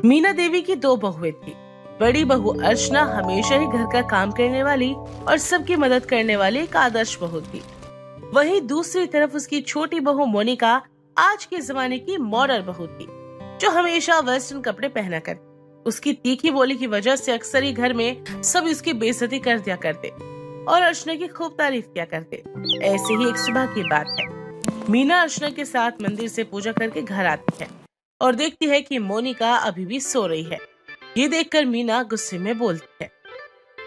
मीना देवी की दो बहुएं थी। बड़ी बहू अर्चना हमेशा ही घर का काम करने वाली और सबकी मदद करने वाली एक आदर्श बहू थी। वहीं दूसरी तरफ उसकी छोटी बहू मोनिका आज के जमाने की मॉडर्न बहू थी, जो हमेशा वेस्टर्न कपड़े पहना करती। उसकी तीखी बोली की वजह से अक्सर ही घर में सब उसकी बेइज्जती कर दिया करते और अर्चना की खूब तारीफ किया करते। ऐसे ही एक सुबह की बात है, मीना अर्चना के साथ मंदिर से पूजा करके घर आती है और देखती है कि मोनिका अभी भी सो रही है। ये देखकर मीना गुस्से में बोलती है,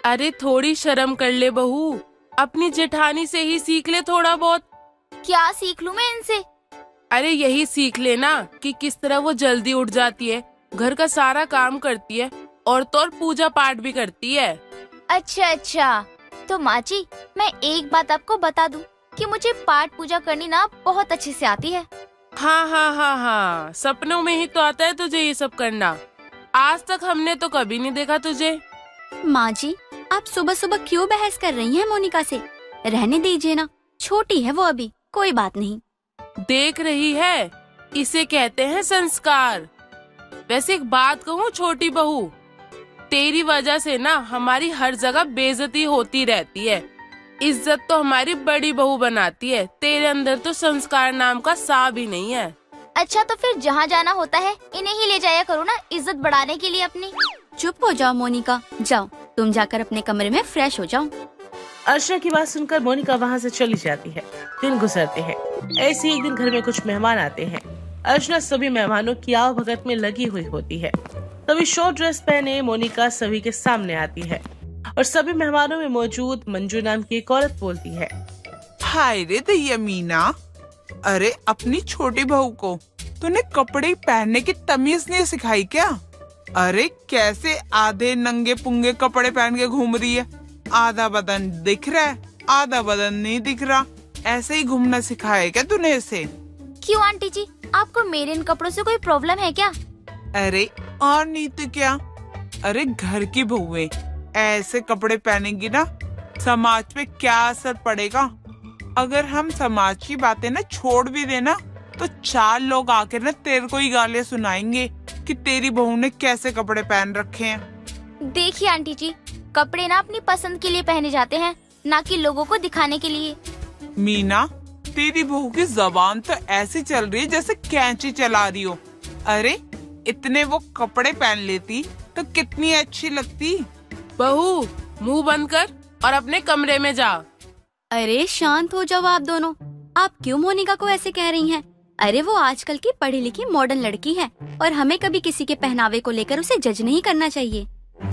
अरे थोड़ी शर्म कर ले बहू, अपनी जेठानी से ही सीख ले थोड़ा बहुत। क्या सीख लूं मैं इनसे? अरे यही सीख लेना कि किस तरह वो जल्दी उठ जाती है, घर का सारा काम करती है और तो और पूजा पाठ भी करती है। अच्छा, तो माँ जी मैं एक बात आपको बता दूं कि मुझे पाठ पूजा करनी ना बहुत अच्छे से आती है। हाँ, सपनों में ही तो आता है तुझे ये सब करना। आज तक हमने तो कभी नहीं देखा तुझे। माँ जी आप सुबह सुबह क्यों बहस कर रही हैं मोनिका से? रहने दीजिए ना, छोटी है वो अभी, कोई बात नहीं। देख रही है, इसे कहते हैं संस्कार। वैसे एक बात कहूँ छोटी बहू, तेरी वजह से ना हमारी हर जगह बेइज्जती होती रहती है। इज्जत तो हमारी बड़ी बहू बनाती है, तेरे अंदर तो संस्कार नाम का सा भी नहीं है। अच्छा तो फिर जहाँ जाना होता है इन्हें ही ले जाया करो ना, इज्जत बढ़ाने के लिए अपनी। चुप हो जाओ मोनिका, जाओ तुम जाकर अपने कमरे में फ्रेश हो जाओ। अर्चना की बात सुनकर मोनिका वहाँ से चली जाती है। दिन गुजरते हैं। ऐसे एक दिन घर में कुछ मेहमान आते हैं। अर्चना सभी मेहमानों की आवभगत में लगी हुई होती है। तभी शॉर्ट ड्रेस पहने मोनिका सभी के सामने आती है और सभी मेहमानों में मौजूद मंजू नाम की एक औरत बोलती है, हाय रे दैया मीना, अरे अपनी छोटी बहू को तूने कपड़े पहनने की तमीज नहीं सिखाई क्या? अरे कैसे आधे नंगे पुंगे कपड़े पहन के घूम रही है, आधा बदन दिख रहा है आधा बदन नहीं दिख रहा, ऐसे ही घूमना सिखाया क्या तूने इसे? क्यों आंटी जी, आपको मेरे इन कपड़ों से कोई प्रॉब्लम है क्या? अरे और नहीं तो क्या, अरे घर की बहुएं ऐसे कपड़े पहनेंगी ना, समाज पे क्या असर पड़ेगा? अगर हम समाज की बातें ना छोड़ भी देना तो 4 लोग आकर ना तेरे को ही गालियां सुनाएंगे कि तेरी बहू ने कैसे कपड़े पहन रखे हैं। देखिए आंटी जी, कपड़े ना अपनी पसंद के लिए पहने जाते हैं, ना कि लोगों को दिखाने के लिए। मीना तेरी बहू की जबान तो ऐसी चल रही है जैसे कैंची चला रही हो। अरे इतने वो कपड़े पहन लेती तो कितनी अच्छी लगती। बहू मुंह बंद कर और अपने कमरे में जा। अरे शांत हो जाओ आप दोनों, आप क्यों मोनिका को ऐसे कह रही हैं? अरे वो आजकल की पढ़ी लिखी मॉडर्न लड़की है और हमें कभी किसी के पहनावे को लेकर उसे जज नहीं करना चाहिए।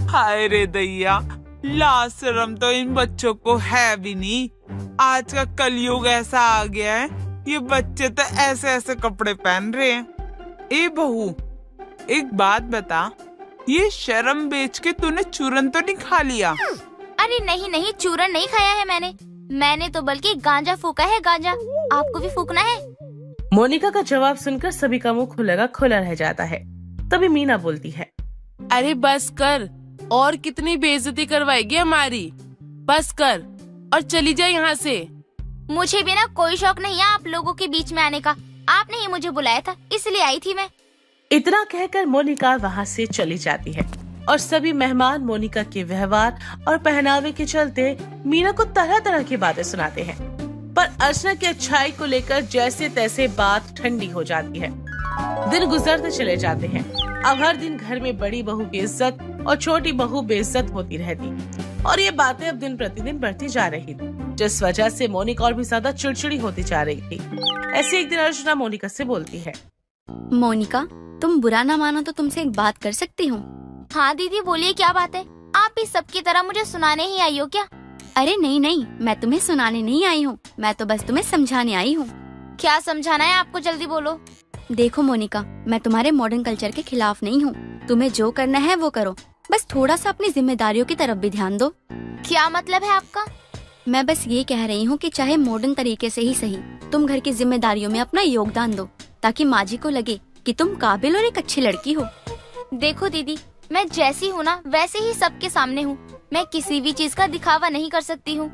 हाय रे दैया, लाज शर्म तो इन बच्चों को है भी नहीं। आज का कलयुग ऐसा आ गया है, ये बच्चे तो ऐसे ऐसे कपड़े पहन रहे हैं। ए बहू एक बात बता, ये शर्म बेच के तूने चूरन तो नहीं खा लिया? अरे नहीं, चूरन नहीं खाया है मैंने तो बल्कि गांजा फूका है, गांजा। आपको भी फूकना है? मोनिका का जवाब सुनकर सभी का मुंह खुला रह जाता है। तभी मीना बोलती है, अरे बस कर, और कितनी बेइज्जती करवाएगी हमारी, बस कर और चली जा यहाँ से। मुझे भी ना कोई शौक नहीं है आप लोगों के बीच में आने का, आपने ही मुझे बुलाया था इसलिए आई थी मैं। इतना कहकर मोनिका वहाँ से चली जाती है और सभी मेहमान मोनिका के व्यवहार और पहनावे के चलते मीना को तरह तरह की बातें सुनाते हैं, पर अर्चना की अच्छाई को लेकर जैसे तैसे बात ठंडी हो जाती है। दिन गुजरते चले जाते हैं। अब हर दिन घर में बड़ी बहू की इज्जत और छोटी बहू बेइज्जत होती रहती और ये बातें अब दिन प्रतिदिन बढ़ती जा रही थी, जिस वजह से मोनिका और भी ज्यादा चिड़चिड़ी होती जा रही थी। ऐसे एक दिन अर्चना मोनिका से बोलती है, मोनिका तुम बुरा ना मानो तो तुमसे एक बात कर सकती हूँ? हाँ दीदी बोलिए, क्या बात है? आप भी सबकी तरह मुझे सुनाने ही आई हो क्या? अरे नहीं, मैं तुम्हें सुनाने नहीं आई हूँ, मैं तो बस तुम्हें समझाने आई हूँ। क्या समझाना है आपको, जल्दी बोलो। देखो मोनिका, मैं तुम्हारे मॉडर्न कल्चर के खिलाफ नहीं हूँ, तुम्हें जो करना है वो करो, बस थोड़ा सा अपनी जिम्मेदारियों की तरफ भी ध्यान दो। क्या मतलब है आपका? मैं बस ये कह रही हूँ कि चाहे मॉडर्न तरीके से ही सही, तुम घर की जिम्मेदारियों में अपना योगदान दो, ताकि माँ जी को लगे कि तुम काबिल और एक अच्छी लड़की हो। देखो दीदी, मैं जैसी हूँ ना वैसे ही सबके सामने हूँ, मैं किसी भी चीज का दिखावा नहीं कर सकती हूँ।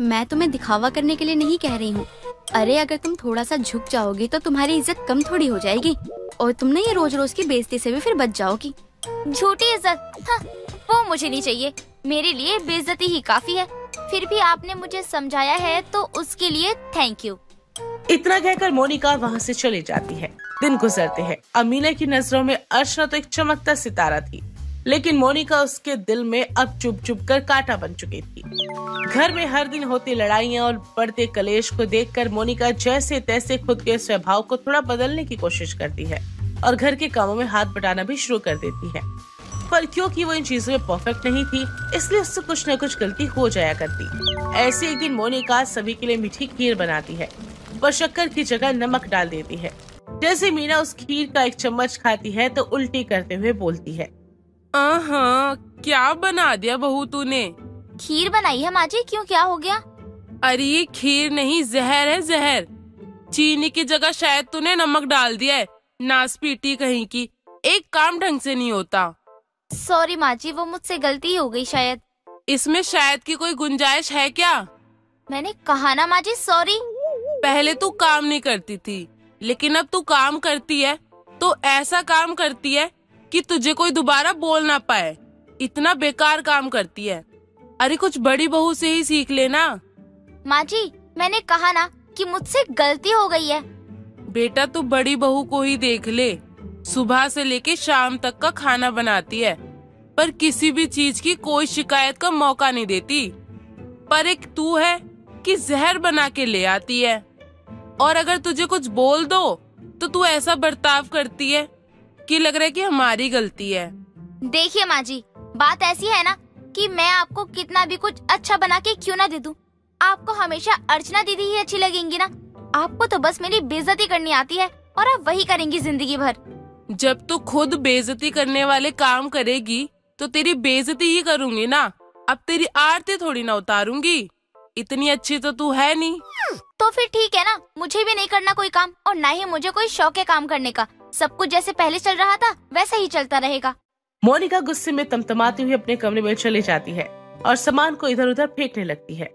मैं तुम्हें दिखावा करने के लिए नहीं कह रही हूँ। अरे अगर तुम थोड़ा सा झुक जाओगी तो तुम्हारी इज्जत कम थोड़ी हो जाएगी और तुम ना ये रोज रोज की बेइज्जती से भी फिर बच जाओगी। झूठी इज्जत, हाँ, वो मुझे नहीं चाहिए। मेरे लिए बेइज्जती ही काफी है। फिर भी आपने मुझे समझाया है तो उसके लिए थैंक यू। इतना कहकर मोनिका वहाँ से चली जाती है। दिन गुजरते हैं। अब मीना की नजरों में अर्चना तो एक चमकता सितारा थी, लेकिन मोनिका उसके दिल में अब चुप चुप कर कांटा बन चुकी थी। घर में हर दिन होती लड़ाइयाँ और बढ़ते कलेश को देखकर मोनिका जैसे तैसे खुद के स्वभाव को थोड़ा बदलने की कोशिश करती है और घर के कामों में हाथ बटाना भी शुरू कर देती है। पर क्योंकि वो इन चीजों में परफेक्ट नहीं थी, इसलिए उससे कुछ न कुछ गलती हो जाया करती। ऐसे एक दिन मोनिका सभी के लिए मीठी खीर बनाती है, पर शक्कर की जगह नमक डाल देती है। जैसे मीना उस खीर का एक चम्मच खाती है तो उल्टी करते हुए बोलती है, क्या बना दिया बहू तूने? खीर बनाई है माँ जी, क्यों, क्या हो गया? अरे ये खीर नहीं, जहर है जहर। चीनी की जगह शायद तूने नमक डाल दिया है। नासपीटी कहीं की, एक काम ढंग से नहीं होता। सॉरी माँ जी, वो मुझसे गलती हो गई शायद। इसमें शायद की कोई गुंजाइश है क्या? मैंने कहा ना माँ जी, सॉरी। पहले तू काम नहीं करती थी, लेकिन अब तू काम करती है तो ऐसा काम करती है कि तुझे कोई दोबारा बोल ना पाए। इतना बेकार काम करती है। अरे कुछ बड़ी बहू से ही सीख लेना। माँ जी, मैंने कहा ना कि मुझसे गलती हो गई है। बेटा तू बड़ी बहू को ही देख ले, सुबह से लेके शाम तक का खाना बनाती है, पर किसी भी चीज की कोई शिकायत का मौका नहीं देती। पर एक तू है कि जहर बना के ले आती है, और अगर तुझे कुछ बोल दो तो तू ऐसा बर्ताव करती है कि लग रहा है कि हमारी गलती है। देखिए माँ जी, बात ऐसी है ना कि मैं आपको कितना भी कुछ अच्छा बना के क्यों ना दे दूं, आपको हमेशा अर्चना दीदी ही अच्छी लगेंगी ना। आपको तो बस मेरी बेइज्जती करनी आती है और आप वही करेंगी जिंदगी भर। जब तू खुद बेइज्जती करने वाले काम करेगी तो तेरी बेइज्जती ही करूंगी ना। अब तेरी आरती थोड़ी ना उतारूंगी। इतनी अच्छी तो तू है नहीं। तो फिर ठीक है ना, मुझे भी नहीं करना कोई काम और ना ही मुझे कोई शौक है काम करने का। सब कुछ जैसे पहले चल रहा था वैसा ही चलता रहेगा। मोनिका गुस्से में तमतमाती हुई अपने कमरे में चली जाती है और सामान को इधर उधर फेंकने लगती है।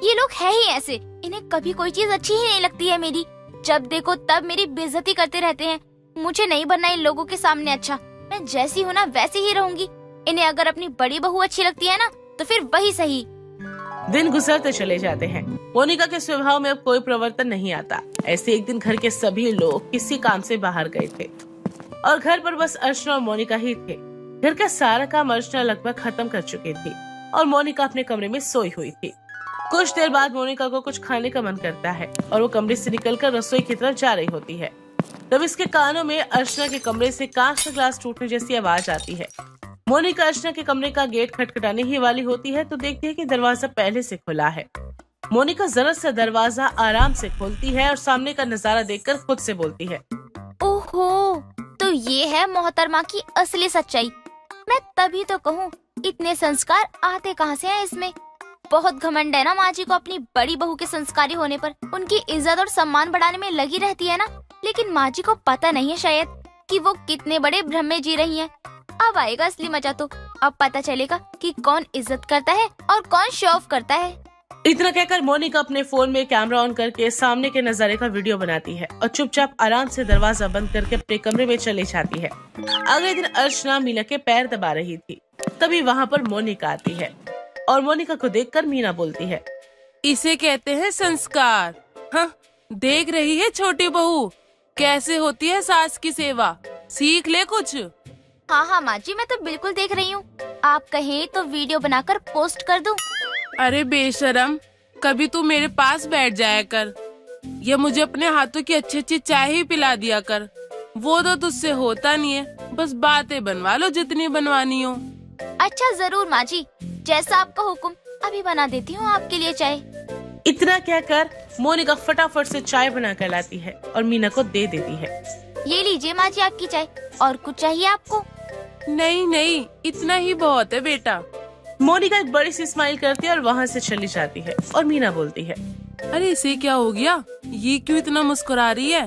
ये लोग है ही ऐसे, इन्हें कभी कोई चीज अच्छी ही नहीं लगती है मेरी। जब देखो तब मेरी बेइज्जती करते रहते हैं। मुझे नहीं बनना इन लोगों के सामने अच्छा। मैं जैसी हूँ ना वैसी ही रहूंगी। इन्हें अगर अपनी बड़ी बहू अच्छी लगती है ना तो फिर वही सही। दिन गुजरते चले जाते हैं। मोनिका के स्वभाव में अब कोई परिवर्तन नहीं आता। ऐसे एक दिन घर के सभी लोग किसी काम से बाहर गए थे और घर पर बस अर्चना और मोनिका ही थे। घर का सारा काम अर्चना लगभग खत्म कर चुकी थी और मोनिका अपने कमरे में सोई हुई थी। कुछ देर बाद मोनिका को कुछ खाने का मन करता है और वो कमरे से निकलकर रसोई की तरफ जा रही होती है। तब इसके कानों में अर्चना के कमरे से कांच का ग्लास टूटने जैसी आवाज आती है। मोनिका अर्चना के कमरे का गेट खटखटाने ही वाली होती है तो देखती है कि दरवाजा पहले से खुला है। मोनिका जरा सा दरवाजा आराम से खोलती है और सामने का नजारा देखकर खुद से बोलती है, ओहो, तो ये है मोहतरमा की असली सच्चाई। मैं तभी तो कहूँ इतने संस्कार आते कहाँ से हैं इसमें। बहुत घमंड है ना माँ जी को अपनी बड़ी बहू के संस्कारी होने पर। उनकी इज्जत और सम्मान बढ़ाने में लगी रहती है ना, लेकिन माँ जी को पता नहीं है शायद कि वो कितने बड़े भ्रम में जी रही हैं। अब आएगा असली मजा तो। अब पता चलेगा कि कौन इज्जत करता है और कौन शो ऑफ करता है। इतना कहकर मोनिका अपने फोन में कैमरा ऑन करके सामने के नजारे का वीडियो बनाती है और चुपचाप आराम से दरवाजा बंद करके अपने कमरे में चली जाती है। अगले दिन अर्चना मीना के पैर दबा रही थी, तभी वहाँ पर मोनिका आती है और मोनिका को देखकर मीना बोलती है, इसे कहते हैं संस्कार। हाँ, देख रही है छोटी बहू कैसे होती है सास की सेवा, सीख ले कुछ। हाँ हाँ माँ जी, मैं तो बिल्कुल देख रही हूँ। आप कहें तो वीडियो बनाकर पोस्ट कर दूँ। अरे बेशरम, कभी तू मेरे पास बैठ जाया कर या मुझे अपने हाथों की अच्छी अच्छी चाय ही पिला दिया कर। वो तो तुझसे होता नहीं है, बस बातें बनवा लो जितनी बनवानी हो। अच्छा जरूर माँ जी, जैसा आपका हुक्म, अभी बना देती हूँ आपके लिए चाय। इतना कहकर मोनिका फटाफट से चाय बना कर लाती है और मीना को दे देती है। ये लीजिए माँ जी आपकी चाय, और कुछ चाहिए आपको? नहीं नहीं, इतना ही बहुत है बेटा। मोनिका एक बड़ी सी स्माइल करती है और वहाँ से चली जाती है और मीना बोलती है, अरे इसे क्या हो गया, ये क्यों इतना मुस्कुरा रही है?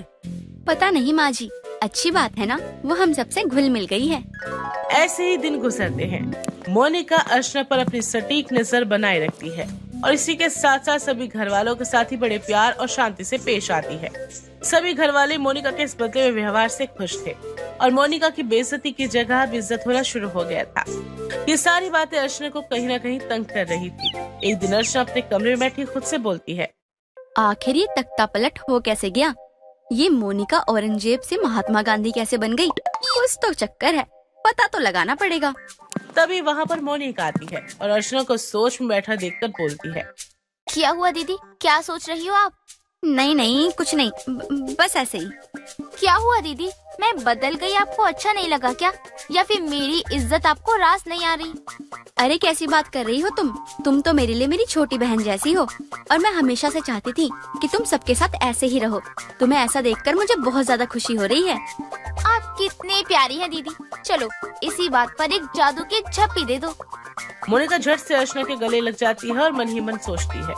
पता नहीं माँ जी, अच्छी बात है ना, वो हम सबसे घुल मिल गई है। ऐसे ही दिन गुजरते हैं। मोनिका अर्चना पर अपनी सटीक नजर बनाए रखती है। और इसी के साथ साथ सभी घर वालों के साथ ही बड़े प्यार और शांति से पेश आती है। सभी घर वाले मोनिका के इस बदले हुए व्यवहार से खुश थे और मोनिका की बेइज्जती की जगह अब इज्जत होना शुरू हो गया था। ये सारी बातें अर्चना को कहीं न कहीं तंग कर रही थी। एक दिन अर्चना अपने कमरे में बैठी खुद से बोलती है, आखिर ये तख्ता पलट हो कैसे गया? ये मोनिका औरंगजेब से महात्मा गांधी कैसे बन गई? कुछ तो चक्कर है, पता तो लगाना पड़ेगा। तभी वहाँ पर मोनिका आती है और अर्चना को सोच में बैठा देखकर बोलती है, क्या हुआ दीदी, क्या सोच रही हो आप? नहीं कुछ नहीं, बस ऐसे ही। क्या हुआ दीदी, मैं बदल गई, आपको अच्छा नहीं लगा क्या? या फिर मेरी इज्जत आपको रास नहीं आ रही? अरे कैसी बात कर रही हो तुम तो मेरे लिए मेरी छोटी बहन जैसी हो और मैं हमेशा से चाहती थी कि तुम सबके साथ ऐसे ही रहो। तुम्हें ऐसा देखकर मुझे बहुत ज्यादा खुशी हो रही है। आप कितनी प्यारी हैं दीदी। चलो इसी बात पर एक जादू की झप्पी दे दो। मोनिका झट से अर्चना के गले लग जाती है और मन ही मन सोचती है,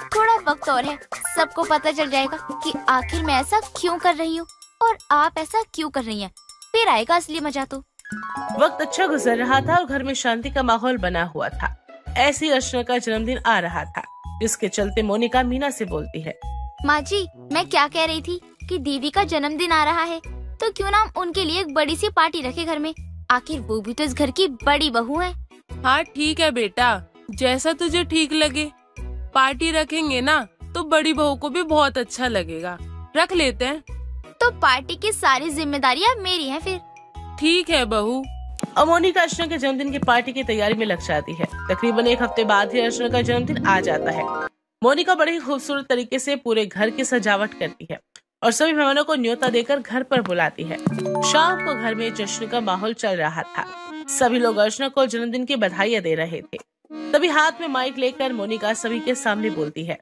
थोड़ा वक्त और है, सबको पता चल जाएगा कि आखिर मैं ऐसा क्यों कर रही हूँ और आप ऐसा क्यों कर रही हैं। फिर आएगा असली मजा तो। वक्त अच्छा गुजर रहा था और घर में शांति का माहौल बना हुआ था। ऐसी अर्चना का जन्मदिन आ रहा था, जिसके चलते मोनिका मीना से बोलती है, माँ जी, मैं क्या कह रही थी कि दीदी का जन्मदिन आ रहा है, तो क्यों ना हम उनके लिए एक बड़ी सी पार्टी रखे घर में। आखिर वो भी तो इस घर की बड़ी बहू है। हाँ ठीक है बेटा, जैसा तुझे ठीक लगे। पार्टी रखेंगे ना तो बड़ी बहू को भी बहुत अच्छा लगेगा, रख लेते हैं। तो पार्टी की सारी जिम्मेदारियाँ मेरी हैं फिर। ठीक है बहू। और मोनिका अर्चना के जन्मदिन की पार्टी की तैयारी में लग जाती है। तकरीबन एक हफ्ते बाद ही अर्चना का जन्मदिन आ जाता है। मोनिका बड़ी ही खूबसूरत तरीके से पूरे घर की सजावट करती है और सभी मेहमानों को न्योता देकर घर पर बुलाती है। शाम को घर में जश्न का माहौल चल रहा था। सभी लोग अर्चना को जन्मदिन की बधाइयाँ दे रहे थे। तभी हाथ में माइक लेकर मोनिका सभी के सामने बोलती है,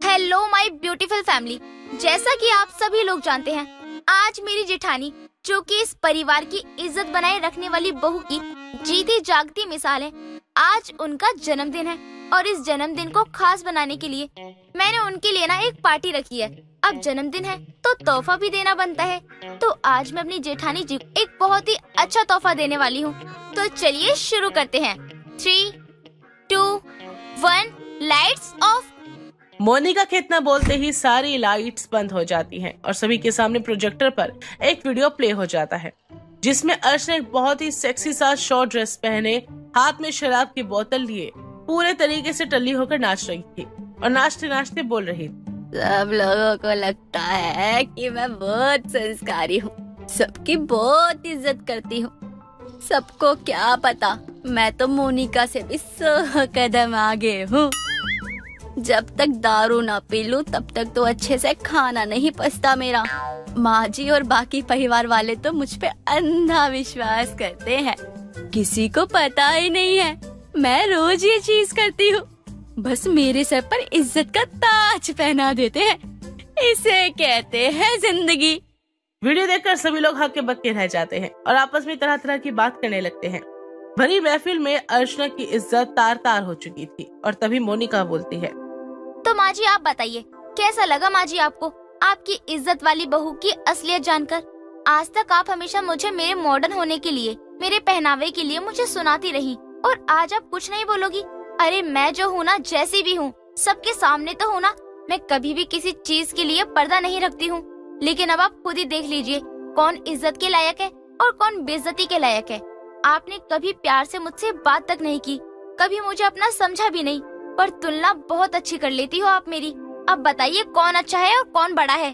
हेलो माय ब्यूटीफुल फैमिली। जैसा कि आप सभी लोग जानते हैं, आज मेरी जेठानी, जो कि इस परिवार की इज्जत बनाए रखने वाली बहू की जीती जागती मिसाल है, आज उनका जन्मदिन है और इस जन्मदिन को खास बनाने के लिए मैंने उनके लिए ना एक पार्टी रखी है। अब जन्मदिन है तो तोहफा भी देना बनता है, तो आज मैं अपनी जेठानी जी को एक बहुत ही अच्छा तोहफा देने वाली हूँ। तो चलिए शुरू करते हैं। 3, 2, 1, लाइट्स ऑफ। मोनिका के इतना बोलते ही सारी लाइट्स बंद हो जाती हैं और सभी के सामने प्रोजेक्टर पर एक वीडियो प्ले हो जाता है, जिसमें अर्चना एक बहुत ही सेक्सी सा शॉर्ट ड्रेस पहने, हाथ में शराब की बोतल लिए पूरे तरीके से टल्ली होकर नाच रही थी और नाचते नाचते बोल रही थी, सब लोगों को लगता है कि मैं बहुत संस्कारी हूँ, सबकी बहुत इज्जत करती हूँ। सबको क्या पता, मैं तो मोनिका से भी 100 कदम आगे हूँ। जब तक दारू ना पी लूं तब तक तो अच्छे से खाना नहीं पचता मेरा। माँ जी और बाकी परिवार वाले तो मुझ पे अंधा विश्वास करते हैं। किसी को पता ही नहीं है मैं रोज ये चीज करती हूँ। बस मेरे सर पर इज्जत का ताज पहना देते हैं। इसे कहते हैं जिंदगी। वीडियो देखकर सभी लोग हक्के बक्के रह जाते हैं और आपस में तरह तरह की बात करने लगते हैं। भरी महफिल में अर्चना की इज्जत तार तार हो चुकी थी और तभी मोनिका बोलती है, तो माँ जी आप बताइए, कैसा लगा माँ जी आपको आपकी इज्जत वाली बहू की असलियत जानकर? आज तक आप हमेशा मुझे मेरे मॉडर्न होने के लिए, मेरे पहनावे के लिए मुझे सुनाती रही और आज आप कुछ नहीं बोलोगी? अरे मैं जो हूँ ना, जैसी भी हूँ, सबके सामने तो हूँ ना। मैं कभी भी किसी चीज के लिए पर्दा नहीं रखती हूँ। लेकिन अब आप खुद ही देख लीजिए कौन इज्जत के लायक है और कौन बेइज्जती के लायक है। आपने कभी प्यार से मुझसे बात तक नहीं की, कभी मुझे अपना समझा भी नहीं, पर तुलना बहुत अच्छी कर लेती हो आप मेरी। अब बताइए कौन अच्छा है और कौन बड़ा है?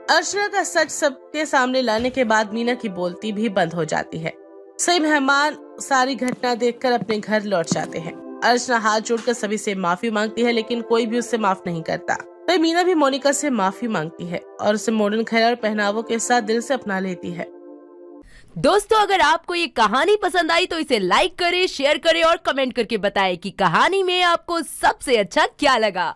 अर्चना का सच सबके सामने लाने के बाद मीना की बोलती भी बंद हो जाती है। सभी मेहमान सारी घटना देखकर अपने घर लौट जाते हैं। अर्चना हाथ जोड़कर सभी से माफी मांगती है, लेकिन कोई भी उससे माफ नहीं करता। तो मीना भी मोनिका से माफी मांगती है और उसे मॉडर्न खैर और पहनावों के साथ दिल से अपना लेती है। दोस्तों, अगर आपको ये कहानी पसंद आई तो इसे लाइक करें, शेयर करें और कमेंट करके बताएं कि कहानी में आपको सबसे अच्छा क्या लगा।